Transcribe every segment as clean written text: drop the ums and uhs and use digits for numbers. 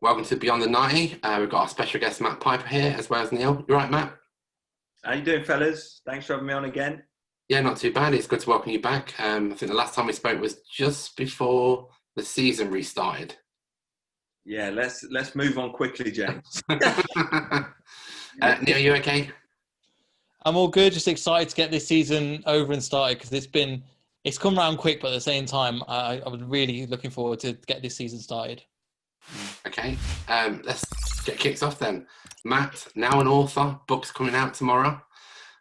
Welcome to Beyond the 90. We've got our special guest, Matt Piper, here, as well as Neil. You right, Matt? How you doing, fellas? Thanks for having me on again. Yeah, not too bad. It's good to welcome you back. I think the last time we spoke was just before the season restarted. Yeah, let's move on quickly, James. Neil, you okay? I'm all good. Just excited to get this season over and started because it's come around quick, but at the same time, I was really looking forward to get this season started. Okay, let's get kicked off then. Matt, now an author, book's coming out tomorrow.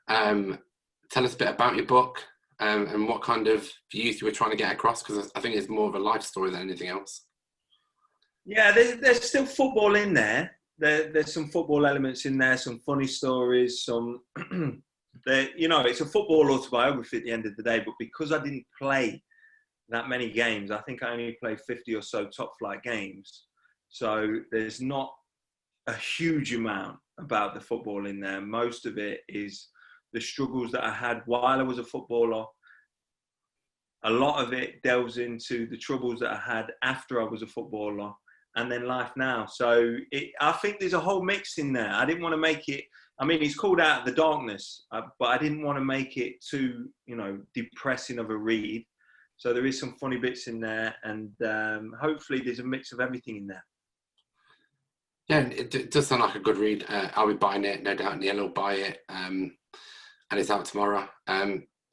Tell us a bit about your book and what kind of views you were trying to get across, because I think it's more of a life story than anything else. Yeah, there's still football in there. There's some football elements in there, some funny stories, some... it's a football autobiography at the end of the day, but because I didn't play that many games, I think I only played 50 or so top flight games. So there's not a huge amount about the football in there. Most of it is the struggles that I had while I was a footballer. A lot of it delves into the troubles that I had after I was a footballer, and then life now. So I think there's a whole mix in there. I didn't want to make it, it's called Out of the Darkness, but I didn't want to make it too, depressing of a read. So there is some funny bits in there, and hopefully there's a mix of everything in there. Yeah, it does sound like a good read. I'll be buying it, no doubt. Neil will buy it, and it's out tomorrow.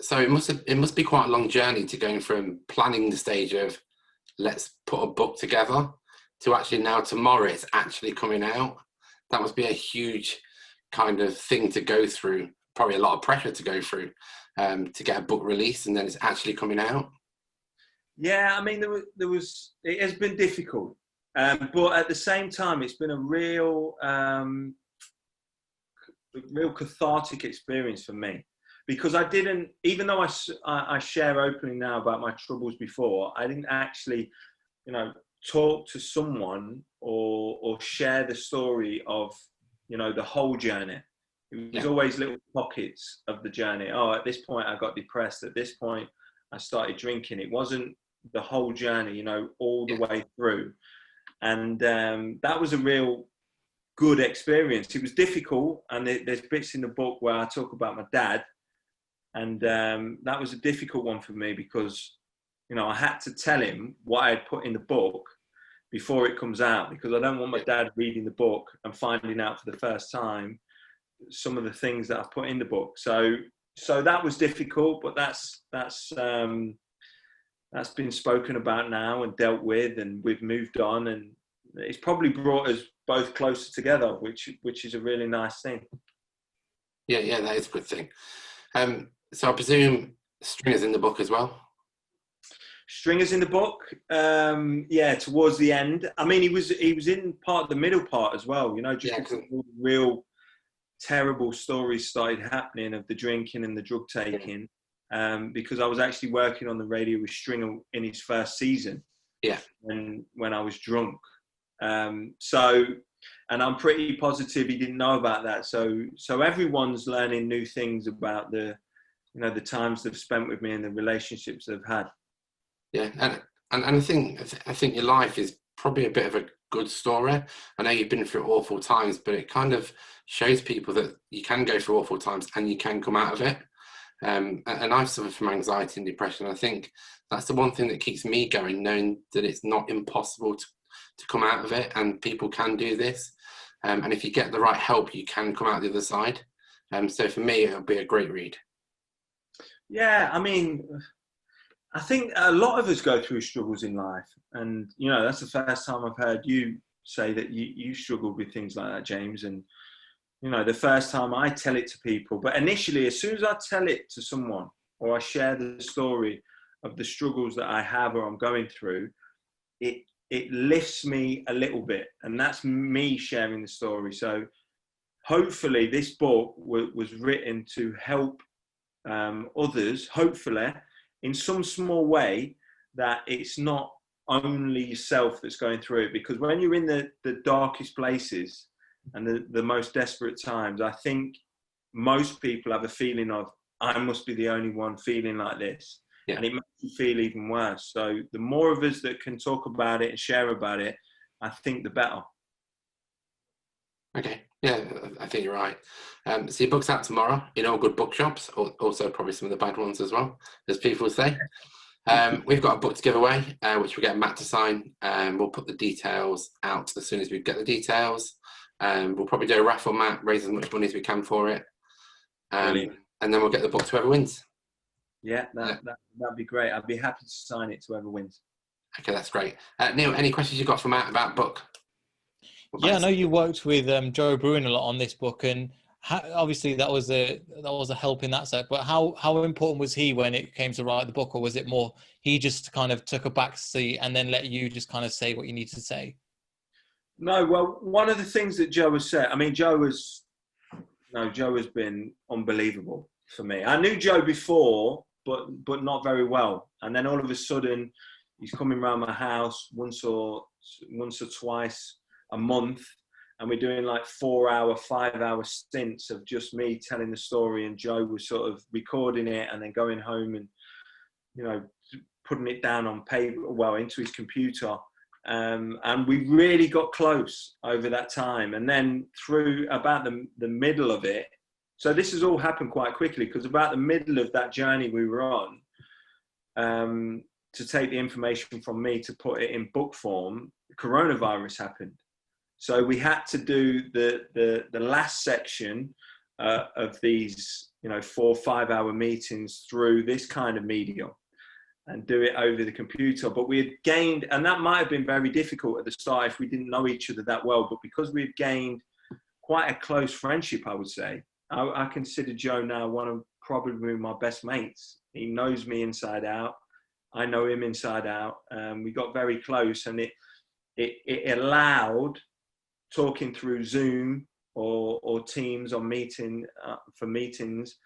So it must be quite a long journey to going from planning the stage of let's put a book together to actually now tomorrow it's actually coming out. That must be a huge kind of thing to go through. Probably a lot of pressure to go through to get a book released and then it's actually coming out. Yeah, it has been difficult. But at the same time, it's been a real cathartic experience for me, because I didn't, even though I share openly now about my troubles before, I didn't actually, talk to someone or share the story of, the whole journey. It was always little pockets of the journey. Oh, at this point I got depressed. At this point I started drinking. It wasn't the whole journey, all the way through. And that was a real good experience. It was difficult, and there's bits in the book where I talk about my dad, and that was a difficult one for me because, I had to tell him what I had put in the book before it comes out, because I don't want my dad reading the book and finding out for the first time some of the things that I've put in the book. So that was difficult, but that's been spoken about now and dealt with, and we've moved on, and it's probably brought us both closer together, which is a really nice thing. Yeah, that is a good thing. So I presume Stringer's in the book as well? Stringer's in the book, towards the end. He was in part of the middle part as well, because real terrible stories started happening of the drinking and the drug taking. Because I was actually working on the radio with Stringer in his first season. Yeah. When I was drunk. And I'm pretty positive he didn't know about that. So everyone's learning new things about the times they've spent with me and the relationships they've had. Yeah, and I think your life is probably a bit of a good story. I know you've been through awful times, but it kind of shows people that you can go through awful times and you can come out of it. And I've suffered from anxiety and depression. I think that's the one thing that keeps me going, knowing that it's not impossible to come out of it, and people can do this. And if you get the right help, you can come out the other side. So for me, it'll be a great read. Yeah, I think a lot of us go through struggles in life. And, that's the first time I've heard you say that you struggled with things like that, James. And, the first time I tell it to people, but initially, as soon as I tell it to someone or I share the story of the struggles that I have or I'm going through, it lifts me a little bit. And that's me sharing the story. So hopefully this book was written to help others, hopefully, in some small way, that it's not only yourself that's going through it. Because when you're in the darkest places and the most desperate times, I think most people have a feeling of, I must be the only one feeling like this. Yeah. And it makes you feel even worse. So the more of us that can talk about it and share about it, I think the better. Okay, yeah, I think you're right. So your book's out tomorrow in all good bookshops, also probably some of the bad ones as well, as people say. We've got a book to give away, which we'll get Matt to sign. We'll put the details out as soon as we get the details. We'll probably do a raffle, Matt, raise as much money as we can for it. And then we'll get the book to whoever wins. Yeah, that'd be great. I'd be happy to sign it to whoever wins. Okay, that's great. Neil, any questions you got for Matt about book? Yeah, I know you worked with Joe Bruin a lot on this book, and obviously that was a help in that set. But how important was he when it came to write the book, or was it more he just kind of took a back seat and then let you just kind of say what you need to say? No, well, one of the things that Joe has said, I mean, Joe has been unbelievable for me. I knew Joe before, but not very well. And then all of a sudden, he's coming around my house once or twice a month, and we're doing like 4-hour, 5-hour stints of just me telling the story, and Joe was sort of recording it and then going home and, you know, putting it down on paper, well, into his computer. And we really got close over that time. And then through about the middle of it, so this has all happened quite quickly, because about the middle of that journey we were on, to take the information from me to put it in book form, the coronavirus happened. So we had to do the last section of these, 4-5 hour meetings through this kind of medium and do it over the computer. But we had gained, and that might have been very difficult at the start if we didn't know each other that well, but because we've gained quite a close friendship, I would say. I consider Joe now one of probably my best mates. He knows me inside out. I know him inside out. We got very close, and it allowed talking through Zoom or Teams or for meetings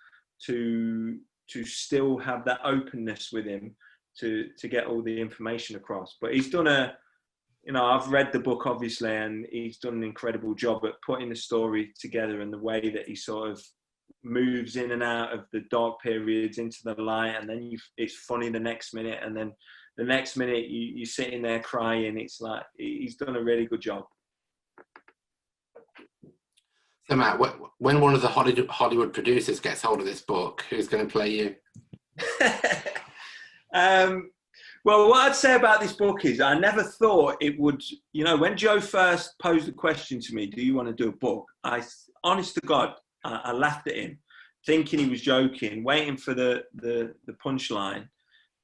to still have that openness with him to get all the information across. But he's done I've read the book obviously, and he's done an incredible job at putting the story together, and the way that he sort of moves in and out of the dark periods into the light, and then it's funny the next minute, and then the next minute you're sitting there crying. It's like, he's done a really good job. So Matt, when one of the Hollywood producers gets hold of this book, who's going to play you? Well, what I'd say about this book is I never thought it would, when Joe first posed the question to me, do you want to do a book? Honest to God, I laughed at him, thinking he was joking, waiting for the punchline.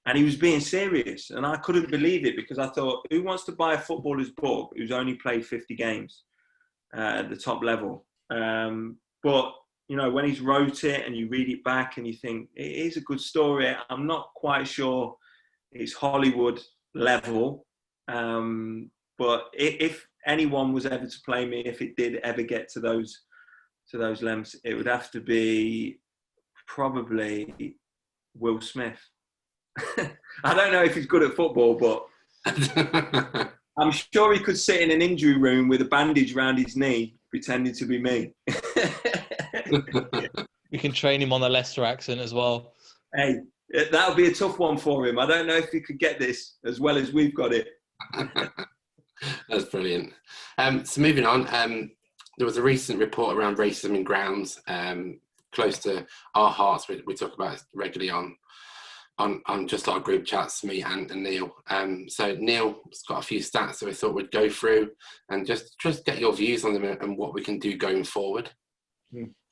And he was being serious. And I couldn't believe it, because I thought, who wants to buy a footballer's book who's only played 50 games at the top level? But, when he's wrote it and you read it back and you think, it is a good story. I'm not quite sure it's Hollywood level. But if anyone was ever to play me, if it did ever get to those lengths, it would have to be probably Will Smith. I don't know if he's good at football, but I'm sure he could sit in an injury room with a bandage around his knee pretending to be me. You can train him on the Leicester accent as well. Hey, that would be a tough one for him. I don't know if he could get this as well as we've got it. That's brilliant. So moving on, there was a recent report around racism in grounds, close to our hearts. We talk about it regularly on just our group chats, me and Neil. So Neil's got a few stats that we thought we'd go through and just get your views on them and what we can do going forward.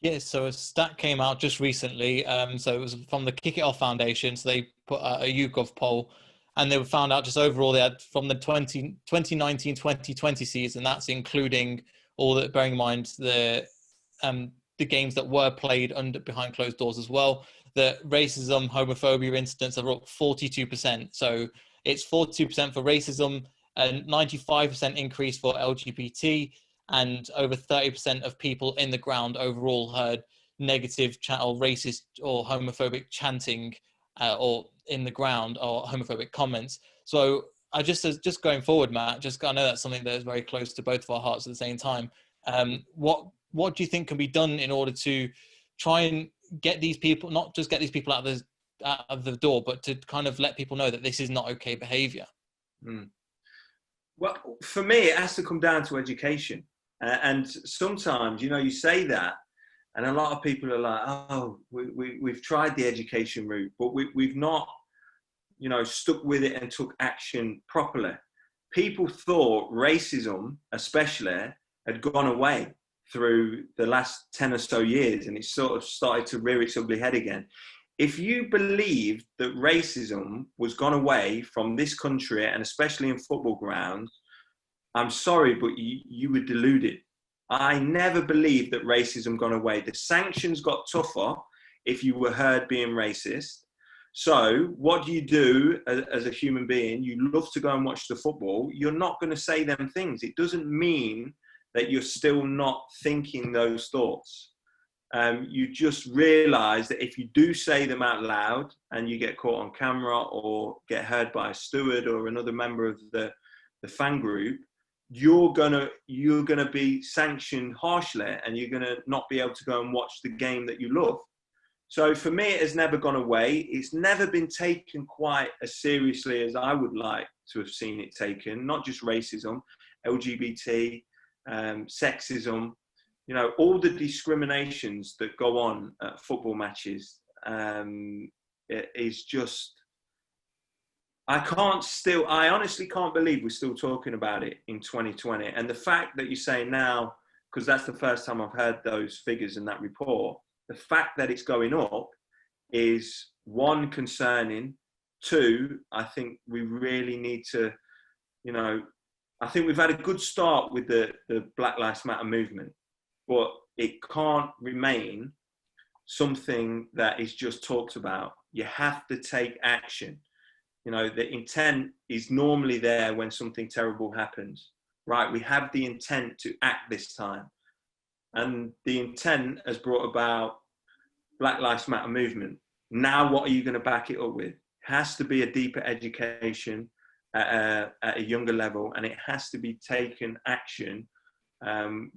Yeah, so a stat came out just recently. So it was from the Kick It Off Foundation. So they put a YouGov poll, and they found out just overall they had from the 2019-2020 season, that's including all that, bearing in mind the games that were played behind closed doors as well, that racism, homophobia incidents are up 42%. So it's 42% for racism, and 95% increase for LGBT, and over 30% of people in the ground overall heard negative or racist or homophobic chanting or in the ground, or homophobic comments. So I just going forward, Matt, I know that's something that is very close to both of our hearts at the same time. What do you think can be done in order to try and get these people, not just get these people out of the door, but to kind of let people know that this is not okay behavior? Well, for me, it has to come down to education. And sometimes, you say that, and a lot of people are like, oh, we've tried the education route, but we've not, stuck with it and took action properly. People thought racism, especially, had gone away through the last 10 or so years, and it sort of started to rear its ugly head again. If you believed that racism was gone away from this country, and especially in football grounds, I'm sorry, but you were deluded. I never believed that racism gone away. The sanctions got tougher if you were heard being racist. So what do you do as a human being? You love to go and watch the football. You're not going to say them things. It doesn't mean that you're still not thinking those thoughts. You just realize that if you do say them out loud and you get caught on camera or get heard by a steward or another member of the fan group, you're gonna be sanctioned harshly, and you're gonna not be able to go and watch the game that you love. So for me, it has never gone away. It's never been taken quite as seriously as I would like to have seen it taken. Not just racism, LGBT, sexism, all the discriminations that go on at football matches. It is just, I honestly can't believe we're still talking about it in 2020. And the fact that you say now, because that's the first time I've heard those figures in that report, the fact that it's going up is, one, concerning. Two, I think we really need to, I think we've had a good start with the Black Lives Matter movement, but it can't remain something that is just talked about. You have to take action. The intent is normally there when something terrible happens, right? We have the intent to act this time. And the intent has brought about Black Lives Matter movement. Now, what are you going to back it up with? It has to be a deeper education at a younger level, and it has to be taken action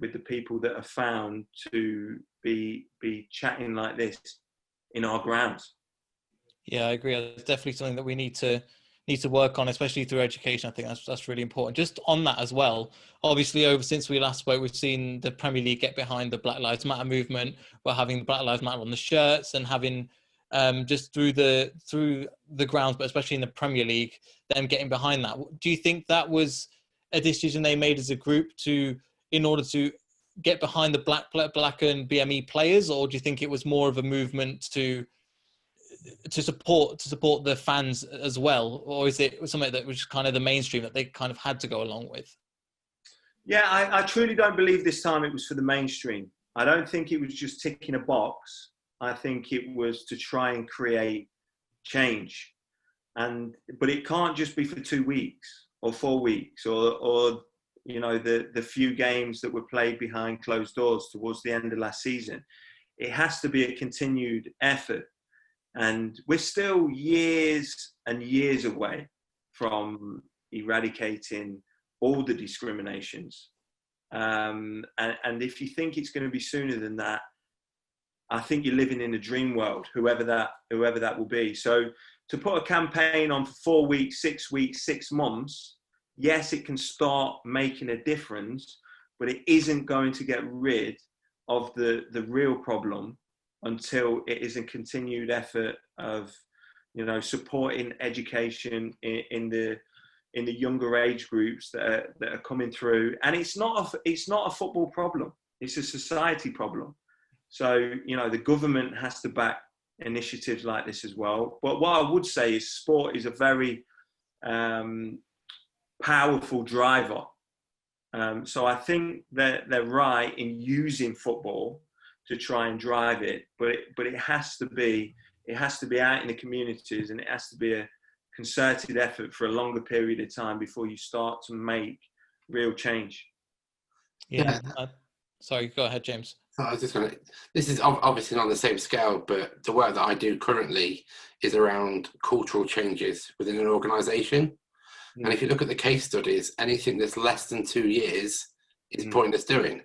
with the people that are found to be chatting like this in our grounds. Yeah, I agree. It's definitely something that we need to work on, especially through education. I think that's really important. Just on that as well, obviously, since we last spoke, we've seen the Premier League get behind the Black Lives Matter movement. We're having the Black Lives Matter on the shirts, and having just through the grounds, but especially in the Premier League, them getting behind that. Do you think that was a decision they made as a group in order to get behind the black and BME players, or do you think it was more of a movement to support the fans as well, or is it something that was kind of the mainstream that they kind of had to go along with? Yeah, I truly don't believe this time it was for the mainstream. I don't think it was just ticking a box. I think it was to try and create change, but it can't just be for 2 weeks or 4 weeks or the few games that were played behind closed doors towards the end of last season. It has to be a continued effort. And we're still years and years away from eradicating all the discriminations. And if you think it's going to be sooner than that, I think you're living in a dream world, whoever that will be. So to put a campaign on for 4 weeks, 6 weeks, 6 months, yes, it can start making a difference, but it isn't going to get rid of the real problem until it is a continued effort of, supporting education in the younger age groups that are coming through. And it's not a football problem; it's a society problem. So the government has to back initiatives like this as well. But what I would say is, sport is a very powerful driver. So I think that they're right in using football to try and drive it, but it has to be out in the communities, and it has to be a concerted effort for a longer period of time before you start to make real change. Yeah. Sorry, go ahead, James. So I was just going to, this is obviously not on the same scale, but the work that I do currently is around cultural changes within an organisation. And if you look at the case studies, anything that's less than 2 years is pointless doing.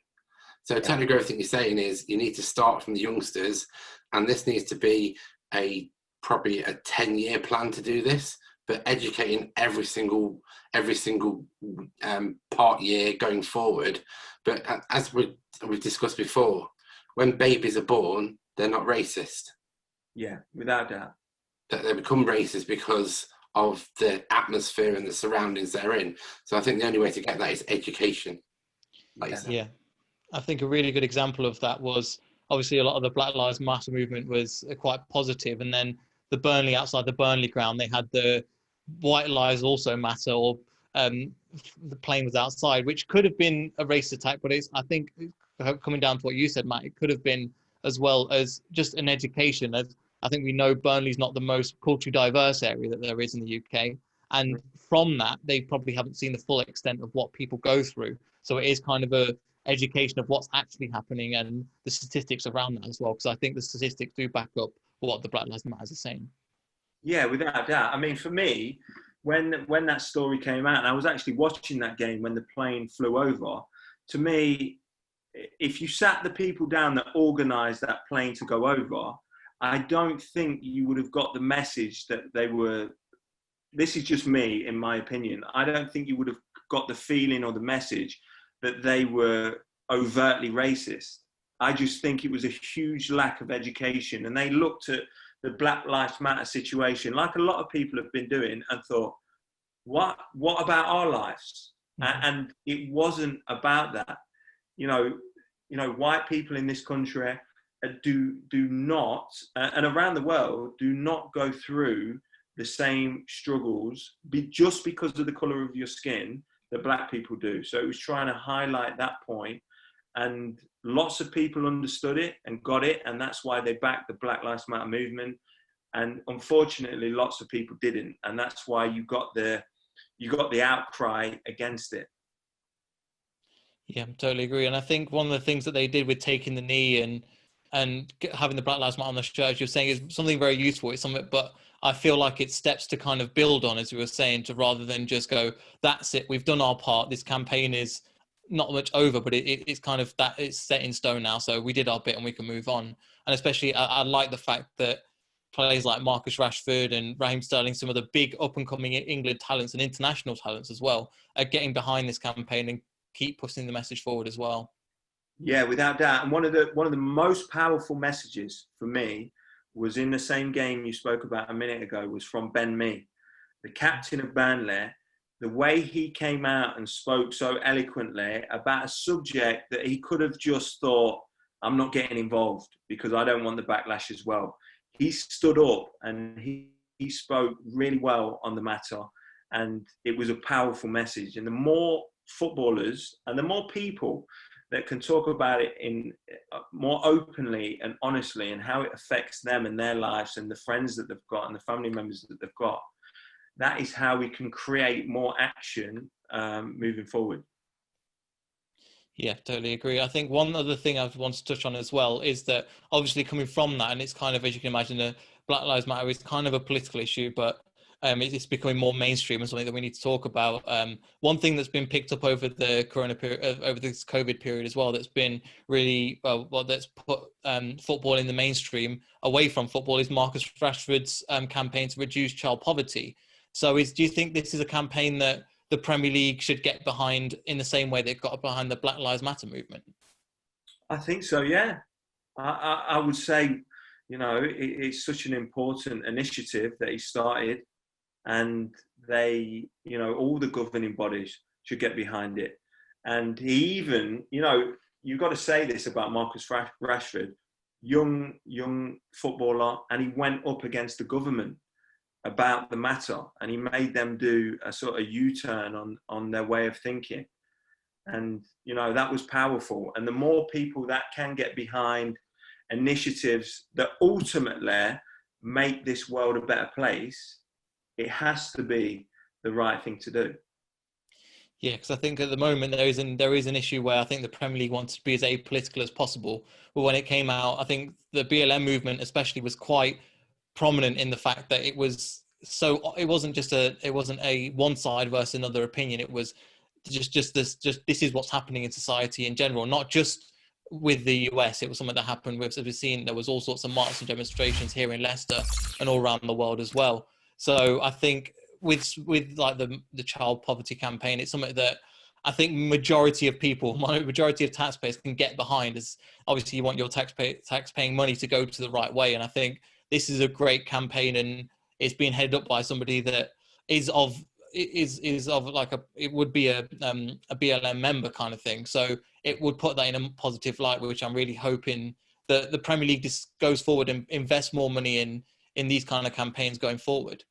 So technically everything you're saying is you need to start from the youngsters, and this needs to be probably a 10-year plan to do this. but educating every single part year going forward. But as we've discussed before, when babies are born, they're not racist. Yeah, without doubt. That they become racist because of the atmosphere and the surroundings they're in. So I think the only way to get that is education. Yeah. I think a really good example of that was obviously a lot of the Black Lives Matter movement was quite positive, and then outside the Burnley ground, they had the White Lives Also Matter, or the plane was outside, which could have been a racist attack, but I think coming down to what you said, Matt, it could have been as well as just an education. As I think we know Burnley's not the most culturally diverse area that there is in the UK, and from that, they probably haven't seen the full extent of what people go through. So it is kind of a education of what's actually happening and the statistics around that as well, because I think the statistics do back up what the Black Lives Matter are saying. Yeah, without doubt. I mean, for me, when that story came out, and I was actually watching that game when the plane flew over, to me, if you sat the people down that organised that plane to go over, I don't think you would have got the message that they were, this is just me, in my opinion, I don't think you would have got the feeling or the message that they were overtly racist. I just think it was a huge lack of education. And they looked at the Black Lives Matter situation, like a lot of people have been doing, and thought, what about our lives? Mm-hmm. And it wasn't about that. You know, white people in this country do not, and around the world, do not go through the same struggles just because of the colour of your skin that black people do. So it was trying to highlight that point, and lots of people understood it and got it, and that's why they backed the Black Lives Matter movement. And unfortunately, lots of people didn't, and that's why you got the outcry against it. Yeah, I totally agree. And I think one of the things that they did with taking the knee and having the Black Lives Matter on the shirt, as you're saying, is something very useful. It's something, but I feel like it's steps to kind of build on, as we were saying, to rather than just go, that's it, we've done our part. This campaign is not much over, but it's kind of that it's set in stone now. So we did our bit and we can move on. And especially, I like the fact that players like Marcus Rashford and Raheem Sterling, some of the big up and coming England talents and international talents as well, are getting behind this campaign and keep pushing the message forward as well. Yeah, without doubt. And one of the most powerful messages for me was in the same game you spoke about a minute ago, was from Ben Mee, the captain of Burnley. The way he came out and spoke so eloquently about a subject that he could have just thought, I'm not getting involved because I don't want the backlash as well. He stood up and he spoke really well on the matter, and it was a powerful message. And the more footballers and the more people that can talk about it in more openly and honestly, and how it affects them and their lives and the friends that they've got and the family members that they've got, that is how we can create more action moving forward. Yeah, totally agree. I think one other thing I want to touch on as well is that obviously coming from that, and it's kind of, as you can imagine, the Black Lives Matter is kind of a political issue, but it's becoming more mainstream and something that we need to talk about. One thing that's been picked up over the corona period, over this COVID period as well, that's been really that's put football in the mainstream away from football, is Marcus Rashford's campaign to reduce child poverty. So, do you think this is a campaign that the Premier League should get behind in the same way they've got behind the Black Lives Matter movement? I think so, yeah. I would say, you know, it's such an important initiative that he started, and they, you know, all the governing bodies should get behind it. And he even, you know, you've got to say this about Marcus Rashford, young footballer, and he went up against the government about the matter, and he made them do a sort of U-turn on their way of thinking. And, you know, that was powerful. And the more people that can get behind initiatives that ultimately make this world a better place, it has to be the right thing to do. Yeah, because I think at the moment there is an issue where I think the Premier League wants to be as apolitical as possible. But when it came out, I think the BLM movement especially was quite prominent in the fact that it wasn't a one side versus another opinion. It was just this is what's happening in society in general, not just with the US. It was something that happened with, as we've seen, there was all sorts of marches and demonstrations here in Leicester and all around the world as well. So I think with like the child poverty campaign, it's something that I think majority of taxpayers can get behind. As obviously you want your tax-paying money to go to the right way, and I think this is a great campaign, and it's being headed up by somebody that is of like it would be a BLM member kind of thing. So it would put that in a positive light, which I'm really hoping that the Premier League just goes forward and invests more money in these kind of campaigns going forward.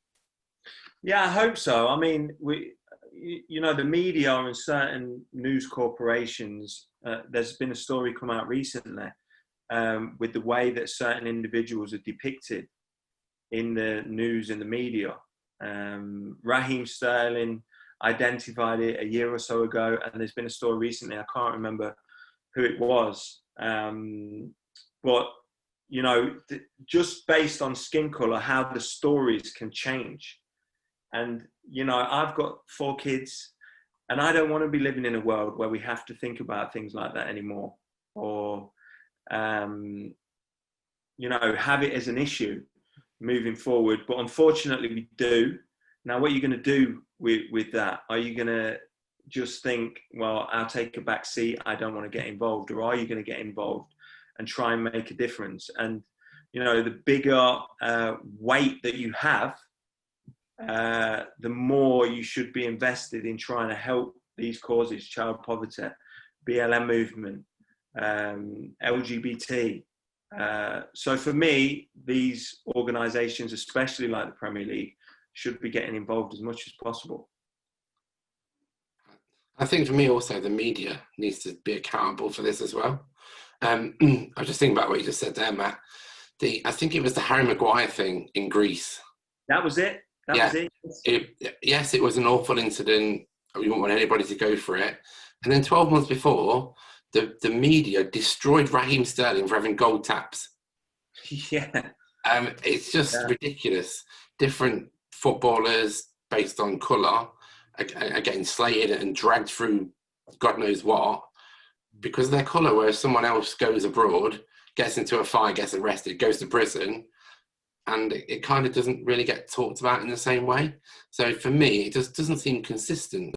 Yeah, I hope so. I mean, the media and certain news corporations, there's been a story come out recently with the way that certain individuals are depicted in the news and the media. Raheem Sterling identified it a year or so ago, and there's been a story recently, I can't remember who it was, but just based on skin color, how the stories can change. And I've got 4 kids, and I don't want to be living in a world where we have to think about things like that anymore, or have it as an issue moving forward. But unfortunately we do. Now, what are you going to do with that? Are you going to just think, well, I'll take a back seat, I don't want to get involved? Or are you going to get involved and try and make a difference? And the bigger weight that you have, the more you should be invested in trying to help these causes: child poverty, BLM movement, LGBT. So for me, these organisations, especially like the Premier League, should be getting involved as much as possible. I think for me also, the media needs to be accountable for this as well. I was just thinking about what you just said there, Matt. I think it was the Harry Maguire thing in Greece. That was it. Yes, it was an awful incident. We don't want anybody to go for it. And then 12 months before, the media destroyed Raheem Sterling for having gold taps. Yeah. It's just ridiculous. Different footballers based on colour are getting slated and dragged through God knows what because of their colour, whereas someone else goes abroad, gets into a fight, gets arrested, goes to prison, and it kind of doesn't really get talked about in the same way. So for me, it just doesn't seem consistent.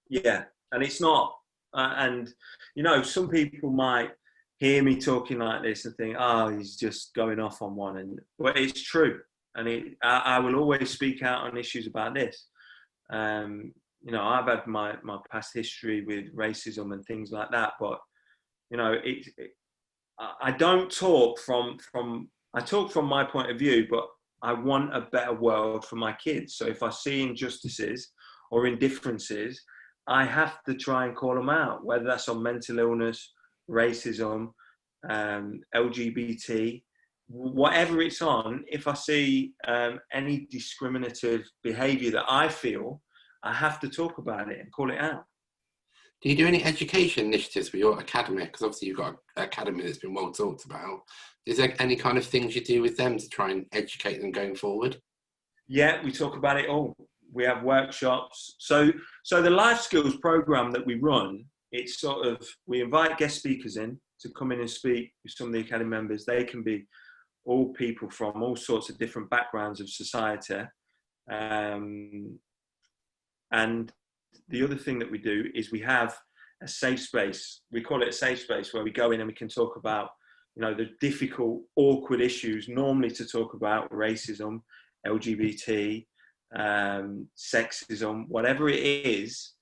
Yeah, and it's not. And, some people might hear me talking like this and think, oh, he's just going off on one. But it's true. And I will always speak out on issues about this. I've had my past history with racism and things like that. But, I don't talk I talk from my point of view, but I want a better world for my kids. So if I see injustices or indifferences, I have to try and call them out, whether that's on mental illness, racism, LGBT, whatever it's on. If I see any discriminative behaviour that I feel, I have to talk about it and call it out. Do you do any education initiatives with your academy? Because obviously you've got an academy that's been well talked about. Is there any kind of things you do with them to try and educate them going forward? Yeah, we talk about it all. We have workshops. So the life skills program that we run, it's we invite guest speakers in to come in and speak with some of the academy members. They can be all people from all sorts of different backgrounds of society. And the other thing that we do is we have a safe space. We call it a safe space, where we go in and we can talk about, the difficult, awkward issues normally to talk about: racism, LGBT, sexism, whatever it is.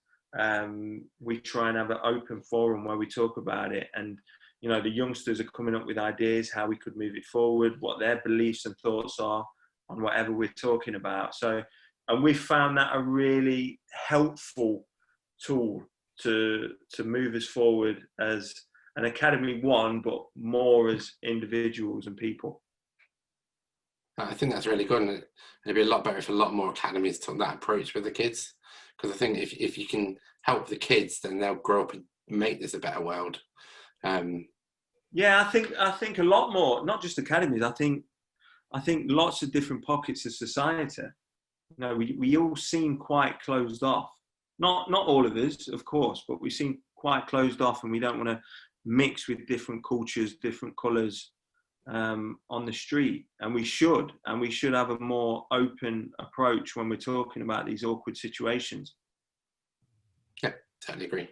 We try and have an open forum where we talk about it. And, the youngsters are coming up with ideas how we could move it forward, what their beliefs and thoughts are on whatever we're talking about. And we found that a really helpful tool to move us forward as an academy, but more as individuals and people. I think that's really good, and it'd be a lot better if a lot more academies took that approach with the kids. Because I think if you can help the kids, then they'll grow up and make this a better world. Yeah, I think a lot more, not just academies. I think lots of different pockets of society. We all seem quite closed off. Not all of us, of course, but we seem quite closed off, and we don't want to mix with different cultures, different colours, on the street, and we should have a more open approach when we're talking about these awkward situations. Yeah, totally agree.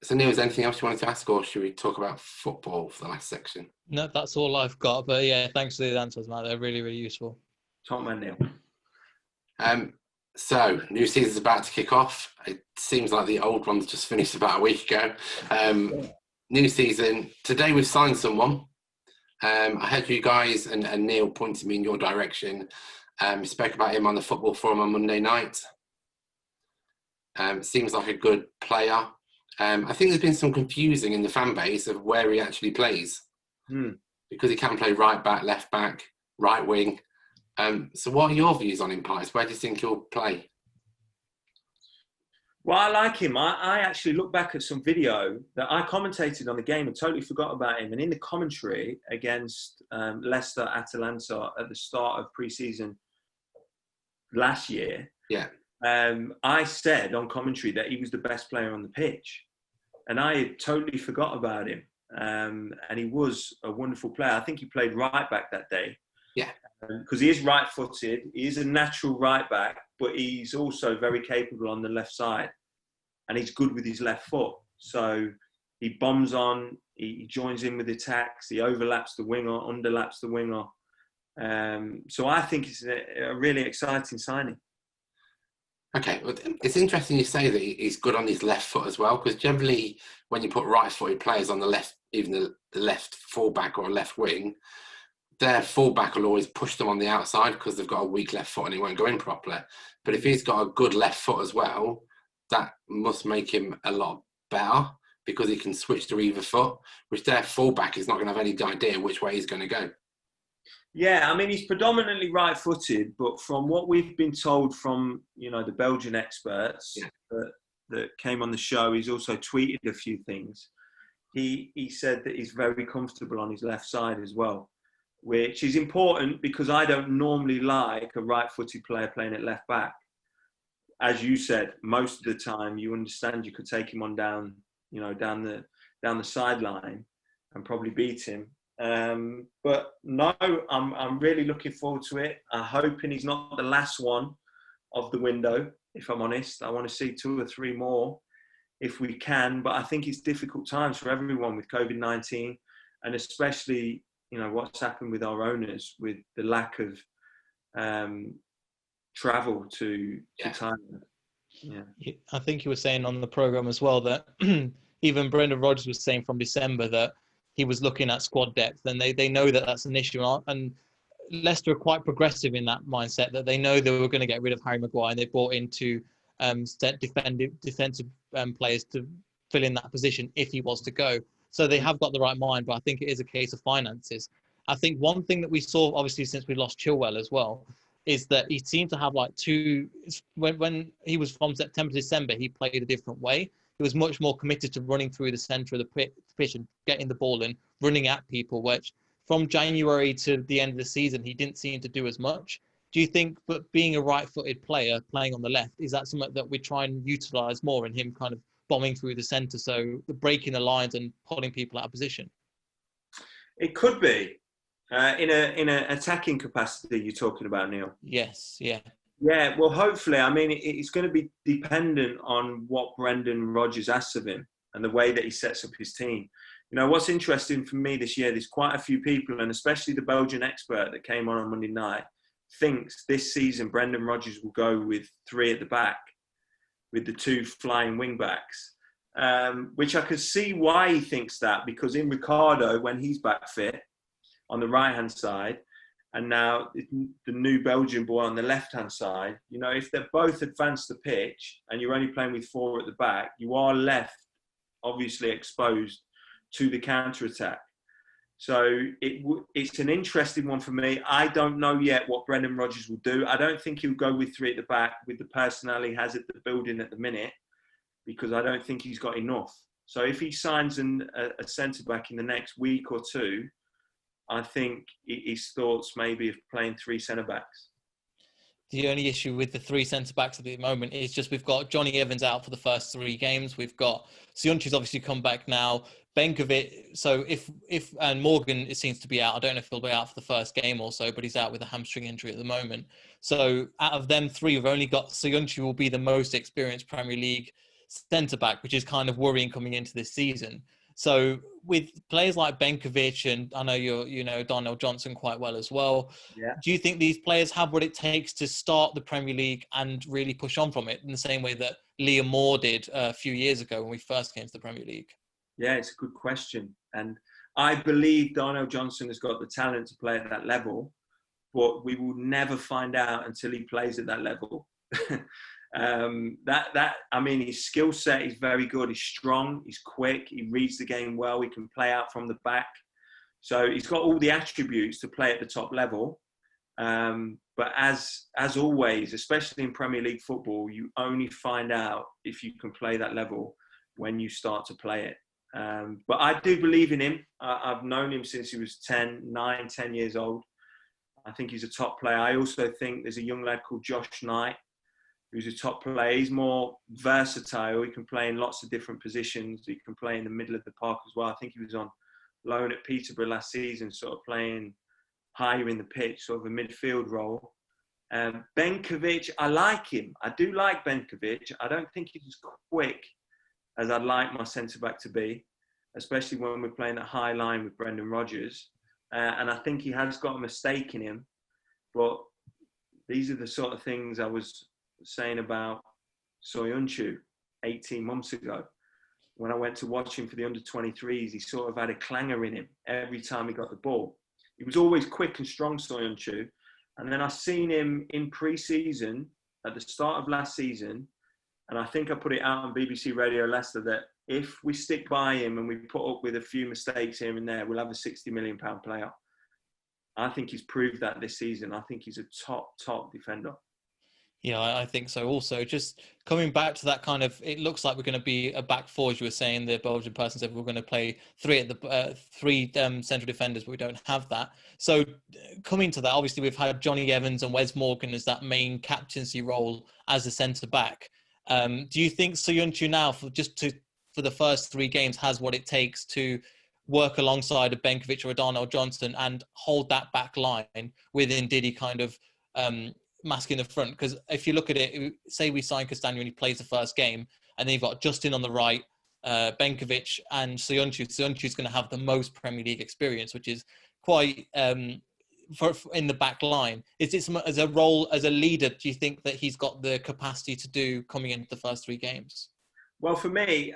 So Neil, is there anything else you wanted to ask, or should we talk about football for the last section? No, that's all I've got. But yeah, thanks for the answers, Matt. They're really, really useful. Top man, Neil. So, new season's about to kick off. It seems like the old one's just finished about a week ago. New season. Today we've signed someone. I heard you guys and Neil pointed me in your direction. We spoke about him on the football forum on Monday night. Seems like a good player. I think there's been some confusing in the fan base of where he actually plays. Because he can play right back, left back, right wing. So what are your views on him, Pies? Where do you think he'll play? Well, I like him. I actually looked back at some video that I commentated on the game and totally forgot about him. And in the commentary against Leicester Atalanta at the start of pre-season last year, I said on commentary that he was the best player on the pitch. And I had totally forgot about him. And he was a wonderful player. I think he played right back that day. Yeah. Because he is right-footed. He is a natural right back, but he's also very capable on the left side. And he's good with his left foot. So he bombs on, he joins in with attacks, he overlaps the winger, underlaps the winger. So I think it's a really exciting signing. Okay, well, it's interesting you say that he's good on his left foot as well, because generally when you put right-footed players on the left, even the left fullback or left wing, their fullback will always push them on the outside because they've got a weak left foot and he won't go in properly. But if he's got a good left foot as well, that must make him a lot better because he can switch to either foot, which their fullback is not going to have any idea which way he's going to go. Yeah, I mean, he's predominantly right-footed, but from what we've been told from, the Belgian experts that came on the show, he's also tweeted a few things. He said that he's very comfortable on his left side as well, which is important because I don't normally like a right-footed player playing at left back. As you said, most of the time you understand you could take him on down the sideline and probably beat him. But no, I'm really looking forward to it. I'm hoping he's not the last one of the window, if I'm honest. I want to see 2 or 3 more if we can, but I think it's difficult times for everyone with COVID-19 and especially, what's happened with our owners with the lack of travel to Thailand. Yeah. I think you were saying on the program as well that even Brendan Rodgers was saying from December that he was looking at squad depth, and they know that that's an issue. And Leicester are quite progressive in that mindset that they know they were going to get rid of Harry Maguire, and they brought in 2 defensive players to fill in that position if he was to go. So they have got the right mind, but I think it is a case of finances. I think one thing that we saw, obviously, since we lost Chilwell as well, is that he seemed to have like 2. When he was from September to December, he played a different way. He was much more committed to running through the centre of the pitch and getting the ball in, running at people, which from January to the end of the season, he didn't seem to do as much. Do you think, but being a right-footed player playing on the left, is that something that we try and utilise more in him kind of bombing through the centre, so breaking the lines and pulling people out of position? It could be. In an attacking capacity you're talking about, Neil? Yes, yeah. Yeah, well, hopefully. I mean, it's going to be dependent on what Brendan Rodgers asks of him and the way that he sets up his team. What's interesting for me this year, there's quite a few people, and especially the Belgian expert that came on Monday night, thinks this season Brendan Rodgers will go with 3 at the back, with the 2 flying wing-backs, which I could see why he thinks that, because in Ricardo, when he's back fit, on the right-hand side, and now the new Belgian boy on the left-hand side, if they're both advanced the pitch and you're only playing with 4 at the back, you are left, obviously, exposed to the counter-attack. So it's an interesting one for me. I don't know yet what Brendan Rodgers will do. I don't think he'll go with 3 at the back with the personnel he has at the building at the minute, because I don't think he's got enough. So if he signs a centre-back in the next week or 2, I think his thoughts maybe of playing 3 centre-backs. The only issue with the three centre-backs at the moment is just we've got Johnny Evans out for the first 3 games. We've got Sionchu's obviously come back now. Benkovic, so if and Morgan, it seems to be out. I don't know if he'll be out for the first game or so, but he's out with a hamstring injury at the moment. So out of them 3, we've only got Sionchu will be the most experienced Premier League centre-back, which is kind of worrying coming into this season. So with players like Benkovic, and I know you know Darnell Johnson quite well as well. Yeah. Do you think these players have what it takes to start the Premier League and really push on from it in the same way that Liam Moore did a few years ago when we first came to the Premier League? Yeah, it's a good question. And I believe Darnell Johnson has got the talent to play at that level, but we will never find out until he plays at that level. I mean, his skill set is very good. He's strong, he's quick, he reads the game well, he can play out from the back. So he's got all the attributes to play at the top level. But as always, especially in Premier League football, you only find out if you can play that level when you start to play it. But I do believe in him. I've known him since he was 10 years old. I think he's a top player. I also think there's a young lad called Josh Knight, who's a top player. He's more versatile. He can play in lots of different positions. He can play in the middle of the park as well. I think he was on loan at Peterborough last season, sort of playing higher in the pitch, sort of a midfield role. Benkovic, I like him. I do like Benkovic. I don't think he's as quick as I'd like my centre-back to be, especially when we're playing that high line with Brendan Rodgers. And I think he has got a mistake in him. But these are the sort of things I was saying about Soyuncu 18 months ago. When I went to watch him for the under-23s, he sort of had a clangor in him every time he got the ball. He was always quick and strong, Soyuncu. And then I seen him in pre-season at the start of last season, and I think I put it out on BBC Radio Leicester that if we stick by him and we put up with a few mistakes here and there, we'll have a £60 million player. I think he's proved that this season. I think he's a top defender. Yeah, I think so. Also, just coming back to that kind of, it looks like we're going to be a back four, as you were saying. The Belgian person said we're going to play three central defenders, but we don't have that. So coming to that, obviously we've had Johnny Evans and Wes Morgan as that main captaincy role as a centre back. Do you think Soyuncu now, for the first 3 games, has what it takes to work alongside a Benkovic or a Darnell Johnson and hold that back line with Ndidi kind of masking the front? Because if you look at it, say we sign Castagne and he plays the first game, and then you've got Justin on the right, Benkovic and Soyuncu. Soyuncu's going to have the most Premier League experience, which is quite in the back line. Is it as a role as a leader? Do you think that he's got the capacity to do coming into the first 3 games? Well, for me,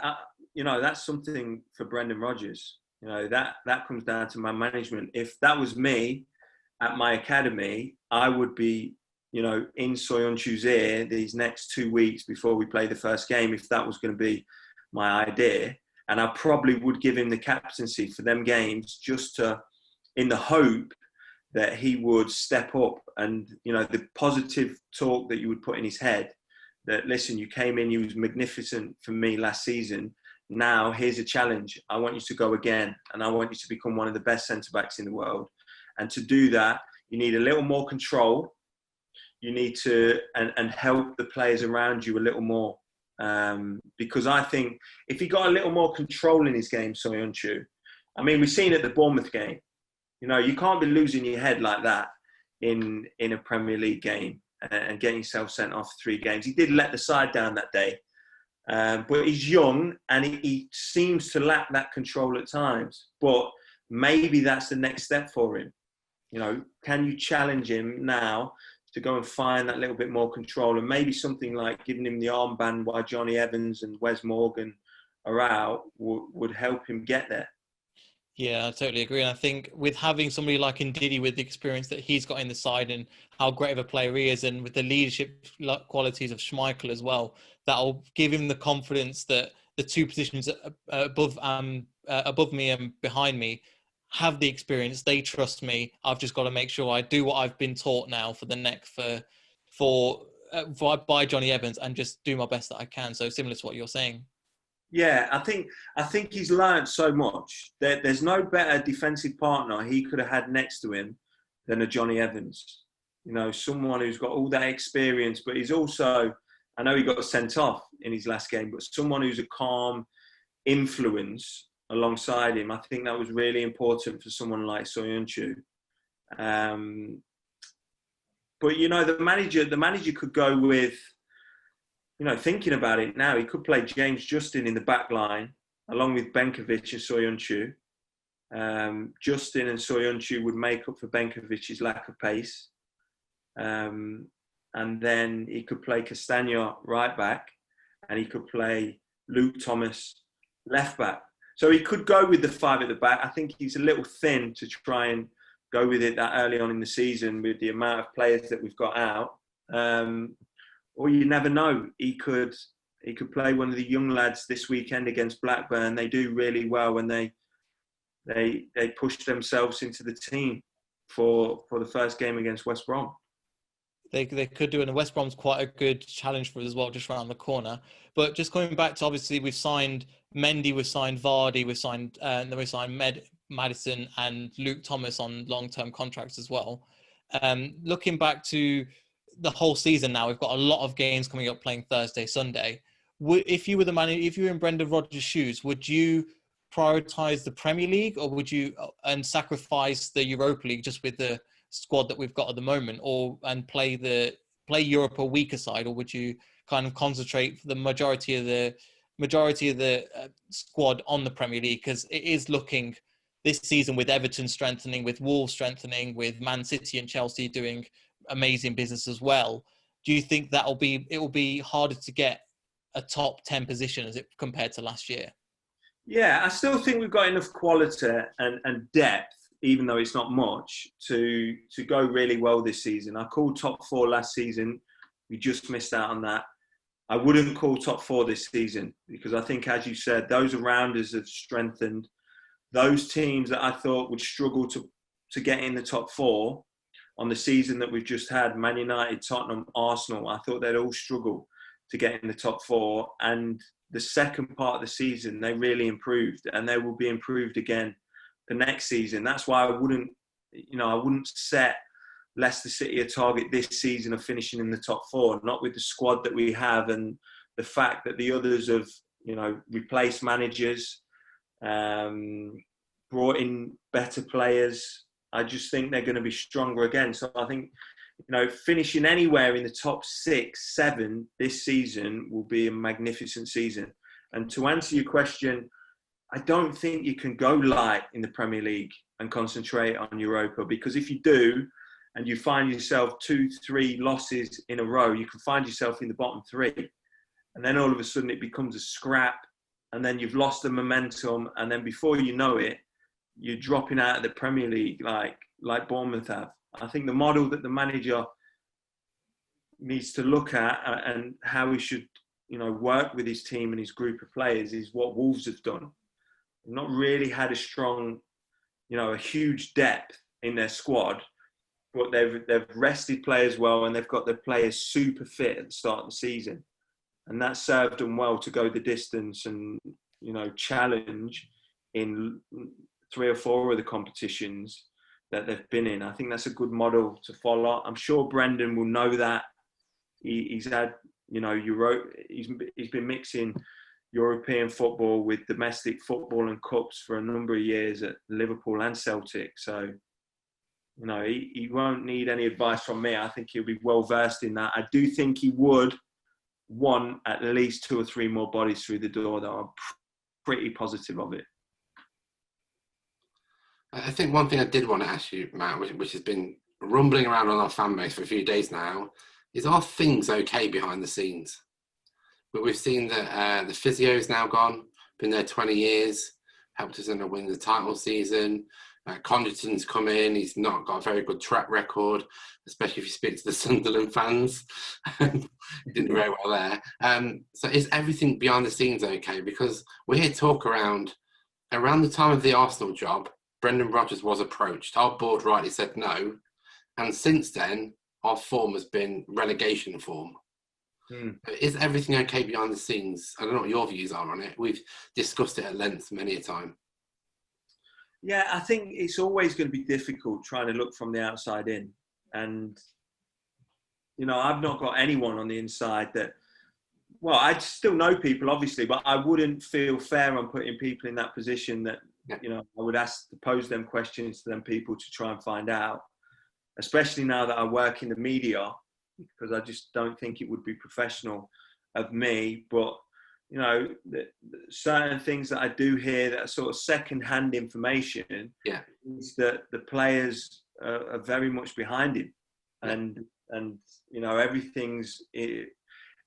that's something for Brendan Rodgers. That comes down to my management. If that was me at my academy, I would be, in Soyuncu's ear these next 2 weeks before we play the first game, if that was going to be my idea. And I probably would give him the captaincy for them games just in the hope that he would step up and, the positive talk that you would put in his head that, listen, you came in, you was magnificent for me last season. Now here's a challenge. I want you to go again, and I want you to become one of the best centre-backs in the world. And to do that, you need a little more control. You need to and help the players around you a little more. Because I think if he got a little more control in his game, Soyuncu, I mean, we've seen at the Bournemouth game, you can't be losing your head like that in a Premier League game and getting yourself sent off 3 games. He did let the side down that day. But he's young and he seems to lack that control at times. But maybe that's the next step for him. Can you challenge him now to go and find that little bit more control? And maybe something like giving him the armband while Johnny Evans and Wes Morgan are out would help him get there. Yeah, I totally agree. And I think with having somebody like Ndidi with the experience that he's got in the side and how great of a player he is, and with the leadership qualities of Schmeichel as well, that'll give him the confidence that the 2 positions above me and behind me have the experience. They trust me. I've just got to make sure I do what I've been taught now for the next by Johnny Evans, and just do my best that I can. So similar to what you're saying. Yeah, I think he's learned so much. There's no better defensive partner he could have had next to him than a Johnny Evans. You know, someone who's got all that experience, but he's also, I know he got sent off in his last game, but someone who's a calm influence alongside him. I think that was really important for someone like Soyuncu. But you know, the manager could go with, you know, thinking about it now, he could play James Justin in the back line along with Benkovic and Soyuncu. Justin and Soyuncu would make up for Benkovic's lack of pace. And then he could play Castagne right back, and he could play Luke Thomas left back. So he could go with the 5 at the back. I think he's a little thin to try and go with it that early on in the season with the amount of players that we've got out. Or you never know. He could play one of the young lads this weekend against Blackburn. They do really well when they push themselves into the team for the first game against West Brom. They could do, and West Brom's quite a good challenge for us as well, just around the corner. But just going back to, obviously, we've signed Mendy, we've signed Vardy, we've signed, and then we signed Maddison and Luke Thomas on long-term contracts as well. Looking back to the whole season now, we've got a lot of games coming up playing Thursday, Sunday. If you were the manager, if you were in Brendan Rodgers' shoes, would you prioritise the Premier League, or would you and sacrifice the Europa League just with the squad that we've got at the moment, and play Europe a weaker side, or would you kind of concentrate the majority of the squad on the Premier League? Because it is looking this season, with Everton strengthening, with Wolves strengthening, with Man City and Chelsea doing amazing business as well. Do you think it will be harder to get a top 10 position as it compared to last year? Yeah, I still think we've got enough quality and depth, even though it's not much, to go really well this season. I called top 4 last season. We just missed out on that. I wouldn't call top 4 this season because I think, as you said, those around us have strengthened. Those teams that I thought would struggle to get in the top 4 on the season that we've just had, Man United, Tottenham, Arsenal, I thought they'd all struggle to get in the top 4. And the second part of the season, they really improved, and they will be improved again the next season. That's why I wouldn't set Leicester City a target this season of finishing in the top 4, not with the squad that we have and the fact that the others have, you know, replaced managers, brought in better players. I just think they're going to be stronger again. So I think, you know, finishing anywhere in the top 6, 7 this season will be a magnificent season. And to answer your question, I don't think you can go light in the Premier League and concentrate on Europa, because if you do, and you find yourself 2-3 losses in a row, you can find yourself in the bottom 3. And then all of a sudden it becomes a scrap, and then you've lost the momentum, and then before you know it, you're dropping out of the Premier League like Bournemouth have. I think the model that the manager needs to look at and how he should, you know, work with his team and his group of players is what Wolves have done. They've not really had a strong, you know, a huge depth in their squad, but they've rested players well, and they've got their players super fit at the start of the season. And that served them well to go the distance and, you know, challenge in 3 or 4 of the competitions that they've been in. I think that's a good model to follow. I'm sure Brendan will know that. He's had, you know, he's been mixing European football with domestic football and cups for a number of years at Liverpool and Celtic. So, you know, he won't need any advice from me. I think he'll be well versed in that. I do think he would want at least 2 or 3 more bodies through the door, though. I'm pretty positive of it. I think one thing I did want to ask you, Matt, which has been rumbling around on our fan base for a few days now, is, are things okay behind the scenes? But we've seen that the physio's now gone, been there 20 years, helped us in a win the title season. Conditton's come in, he's not got a very good track record, especially if you speak to the Sunderland fans. He didn't very well there. So is everything behind the scenes okay? Because we hear talk around the time of the Arsenal job, Brendan Rodgers was approached. Our board rightly said no. And since then, our form has been relegation form. Is everything okay behind the scenes? I don't know what your views are on it. We've discussed it at length many a time. Yeah, I think it's always going to be difficult trying to look from the outside in. And I've not got anyone on the inside that. Well, I still know people, obviously, but I wouldn't feel fair on putting people in that position that, I would ask to pose them questions to them people to try and find out, especially now that I work in the media, because I just don't think it would be professional of me. But, certain things that I do hear that are sort of second-hand information is that the players are very much behind him. And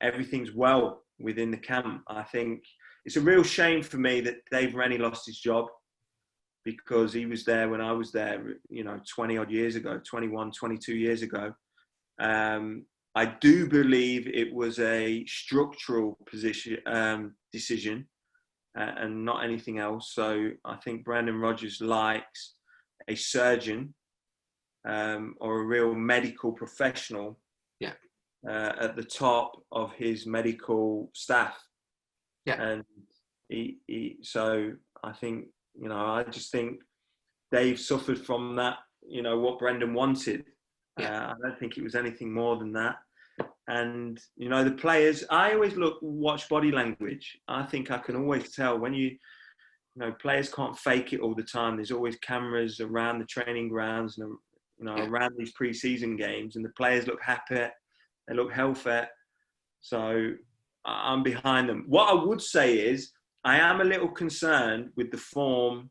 everything's well within the camp. I think it's a real shame for me that Dave Rennie lost his job, because he was there when I was there, 20 odd years ago, 21, 22 years ago. I do believe it was a structural decision and not anything else. So I think Brendan Rodgers likes a surgeon or a real medical professional at the top of his medical staff. And so I think, I just think Dave suffered from that, what Brendan wanted. I don't think it was anything more than that. And, the players, I always watch body language. I think I can always tell when players can't fake it all the time. There's always cameras around the training grounds and, around these pre-season games, and the players look happy. They look healthy. So I'm behind them. What I would say is I am a little concerned with the form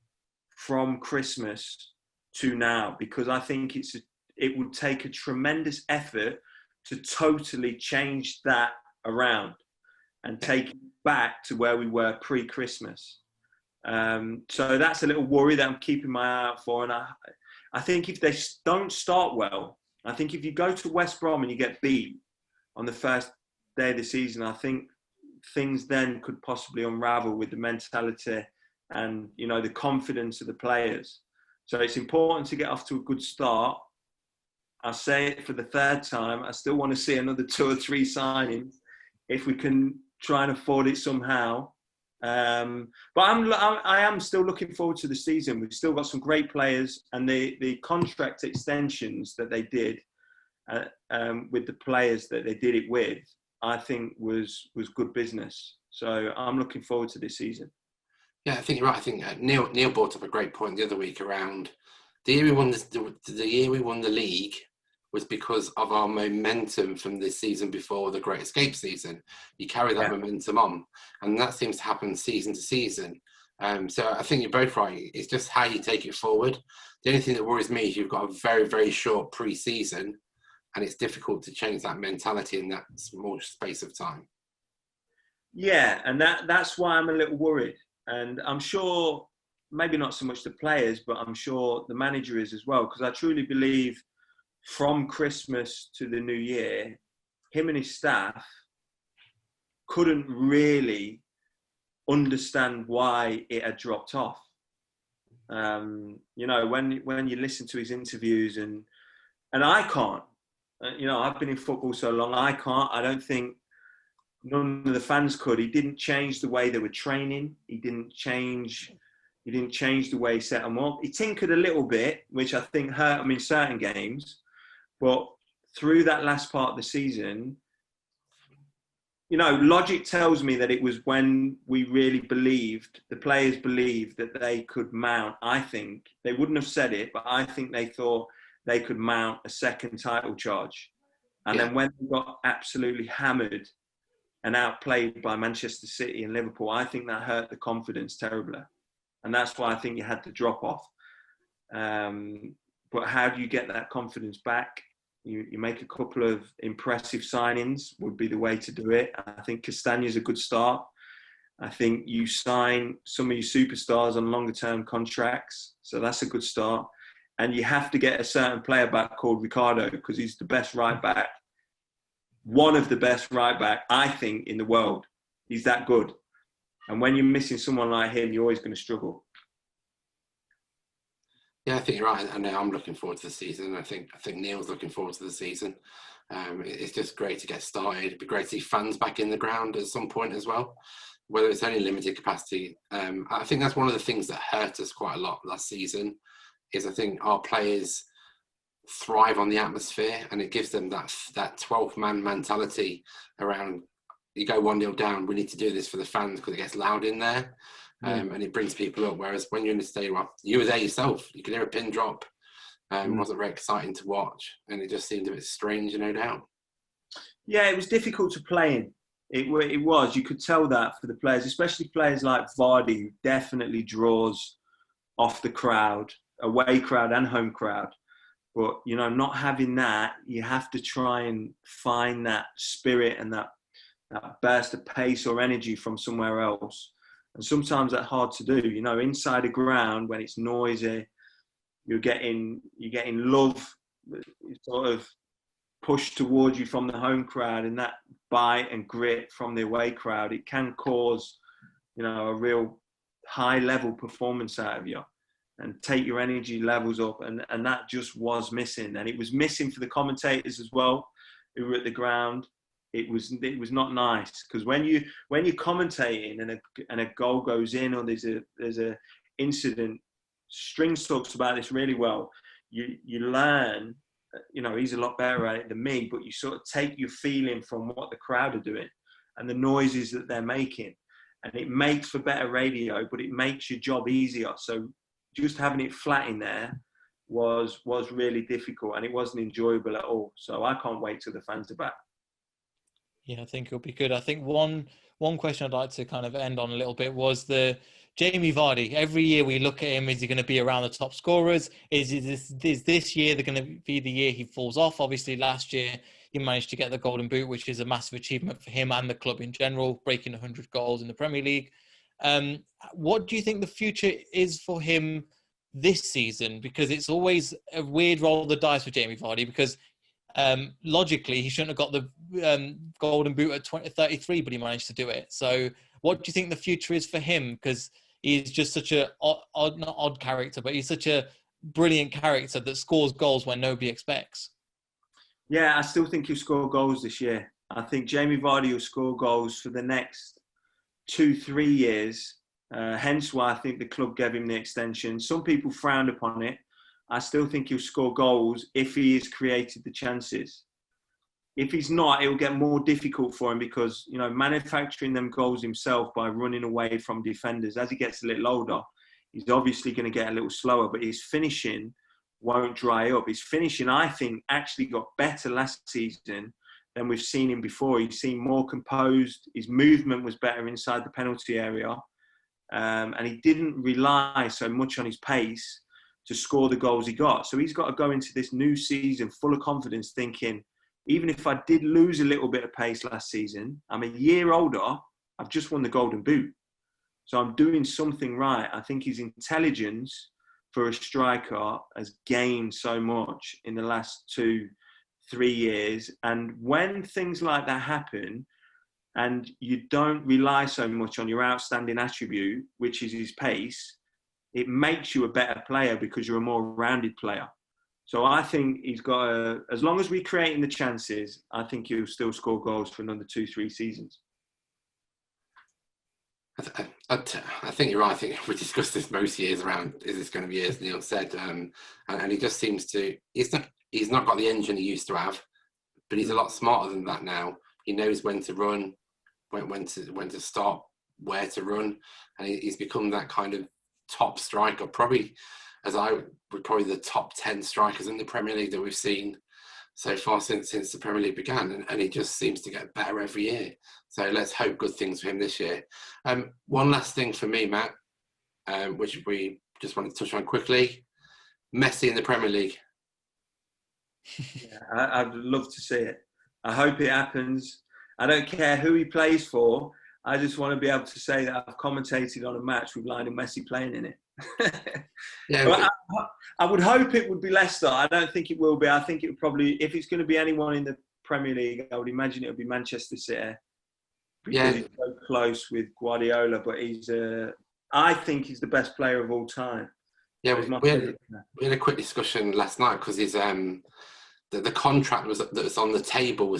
from Christmas to now, because I think it would take a tremendous effort to totally change that around and take it back to where we were pre-Christmas. So that's a little worry that I'm keeping my eye out for. And I think if they don't start well, I think if you go to West Brom and you get beat on the first day of the season, I think things then could possibly unravel with the mentality and, the confidence of the players. So it's important to get off to a good start. I'll say it for the third time. I still want to see another 2 or 3 signings if we can try and afford it somehow. But I am still looking forward to the season. We've still got some great players, and the contract extensions that they did with the players that they did it with, I think was good business. So I'm looking forward to this season. Yeah, I think you're right. I think Neil brought up a great point the other week around the year we won the league was because of our momentum from this season before the Great Escape season. You carry that momentum on, and that seems to happen season to season. So I think you're both right. It's just how you take it forward. The only thing that worries me is you've got a very, very short pre-season, and it's difficult to change that mentality in that small space of time. Yeah, and that's why I'm a little worried. And I'm sure, maybe not so much the players, but I'm sure the manager is as well, because I truly believe from Christmas to the new year, him and his staff couldn't really understand why it had dropped off. When you listen to his interviews, and I can't, I've been in football so long, I don't think none of the fans could. He didn't change the way they were training. He didn't change the way he set them up. He tinkered a little bit, which I think hurt him in certain games. But through that last part of the season, logic tells me that it was when we really the players believed that they could mount. I think they wouldn't have said it, but I think they thought they could mount a second title charge. And then when they got absolutely hammered and outplayed by Manchester City and Liverpool, I think that hurt the confidence terribly. And that's why I think you had to drop off. But how do you get that confidence back? You make a couple of impressive signings would be the way to do it. I think Castagne is a good start. I think you sign some of your superstars on longer term contracts. So that's a good start. And you have to get a certain player back called Ricardo, because he's the best right back. One of the best right back, I think, in the world. He's that good. And when you're missing someone like him, you're always going to struggle. Yeah, I think you're right. And I'm looking forward to the season. I think Neil's looking forward to the season. It's just great to get started. It'd be great to see fans back in the ground at some point as well, whether it's only limited capacity. I think that's one of the things that hurt us quite a lot last season, is I think our players thrive on the atmosphere, and it gives them that 12th man mentality around, you go 1-0 down, we need to do this for the fans because it gets loud in there. And it brings people up. Whereas when you're in the stadium, you were there yourself, you could hear a pin drop. It wasn't very exciting to watch, and it just seemed a bit strange, no doubt. Yeah, it was difficult to play in. It was. You could tell that for the players, especially players like Vardy, who definitely draws off the crowd, away crowd and home crowd. But, you know, not having that, you have to try and find that spirit and that burst of pace or energy from somewhere else. And sometimes that's hard to do. You know, inside a ground, when it's noisy, you're getting love sort of pushed towards you from the home crowd, and that bite and grit from the away crowd, it can cause, you know, a real high level performance out of you and take your energy levels up, and that just was missing. And it was missing for the commentators as well, who were at the ground. It was not nice, because when you're commentating and a goal goes in, or there's a incident, Strings talks about this really well. You learn, you know, he's a lot better at it than me, but you sort of take your feeling from what the crowd are doing and the noises that they're making, and it makes for better radio, but it makes your job easier. So just having it flat in there was really difficult, and it wasn't enjoyable at all. So I can't wait till the fans are back. Yeah, I think it'll be good. I think one question I'd like to kind of end on a little bit was the Jamie Vardy. Every year we look at him, is he going to be around the top scorers? Is this year they're going to be the year he falls off? Obviously, last year he managed to get the Golden Boot, which is a massive achievement for him and the club in general, breaking 100 goals in the Premier League. What do you think the future is for him this season? Because it's always a weird roll of the dice for Jamie Vardy, because logically he shouldn't have got the Golden Boot at 33, but he managed to do it. So what do you think the future is for him? Because he's just such a not odd character, but he's such a brilliant character that scores goals when nobody expects. Yeah, I still think he'll score goals this year. I think Jamie Vardy will score goals for the next 2-3 years. Hence why I think the club gave him the extension. Some people frowned upon it. I still think he'll score goals if he has created the chances. If he's not, it will get more difficult for him, because, you know, manufacturing them goals himself by running away from defenders, as he gets a little older, he's obviously going to get a little slower, but his finishing won't dry up. His finishing, I think, actually got better last season than we've seen him before. He seemed more composed. His movement was better inside the penalty area. And he didn't rely so much on his pace to score the goals he got. So he's got to go into this new season full of confidence, thinking, even if I did lose a little bit of pace last season, I'm a year older, I've just won the Golden Boot. So I'm doing something right. I think his intelligence for a striker has gained so much in the last 2-3 years. And when things like that happen, and you don't rely so much on your outstanding attribute, which is his pace, it makes you a better player because you're a more rounded player. So I think he's got as long as we're creating the chances, I think he'll still score goals for another 2-3 seasons. I think you're right. I think we discussed this most years around, is this going to be, as Neil said, and he just seems to, he's not got the engine he used to have, but he's a lot smarter than that now. He knows when to run, when to stop, where to run, and he's become that kind of top striker, probably the top 10 strikers in the Premier League that we've seen so far since the Premier League began, and he just seems to get better every year. So let's hope good things for him this year. One last thing for me, Matt, which we just want to touch on quickly: Messi in the Premier League. Yeah, I'd love to see it. I hope it happens. I don't care who he plays for. I just want to be able to say that I've commentated on a match with Lionel Messi playing in it. Yeah, but I would hope it would be Leicester. I don't think it will be. I think it would probably, if it's going to be anyone in the Premier League, I would imagine it would be Manchester City, because he's so close with Guardiola. But I think he's the best player of all time. Yeah, we had a quick discussion last night, because his the contract that was on the table we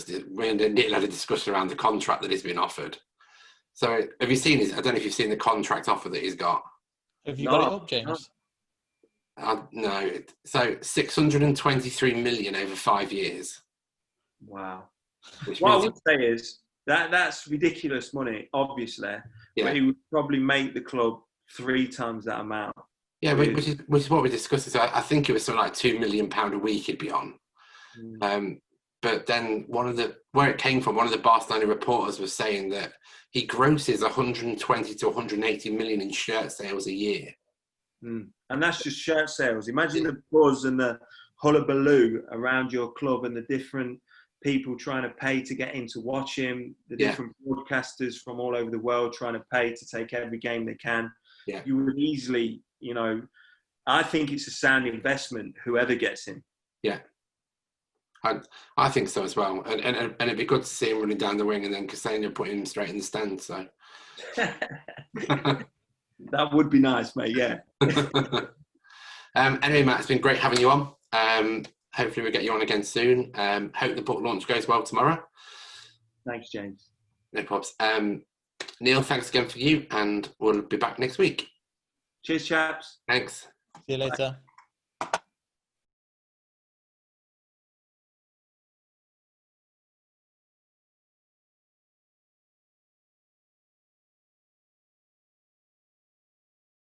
had a discussion around the contract that he's been offered. So have you seen I don't know if you've seen the contract offer that he's got. Have you got it up, James? No, so 623 million over 5 years. Wow. Which What I means would say is that's ridiculous money, obviously, but he would probably make the club 3 times that amount. Yeah, which is what we discussed. So I think it was something like £2 million a week he'd be on. But then where it came from, one of the Barcelona reporters was saying that he grosses 120 to 180 million in shirt sales a year. And that's just shirt sales. Imagine the buzz and the hullabaloo around your club and the different people trying to pay to get in to watch him, the different broadcasters from all over the world trying to pay to take every game they can. Yeah. You would easily, I think it's a sound investment, whoever gets him. Yeah. I think so as well. And it'd be good to see him running down the wing and then Castagne putting him straight in the stand. So that would be nice, mate. Yeah. Anyway, Matt, it's been great having you on. Hopefully we'll get you on again soon. Hope the book launch goes well tomorrow. Thanks, James. No problems. Neil, thanks again for you, and we'll be back next week. Cheers, chaps. Thanks. See you later. Bye.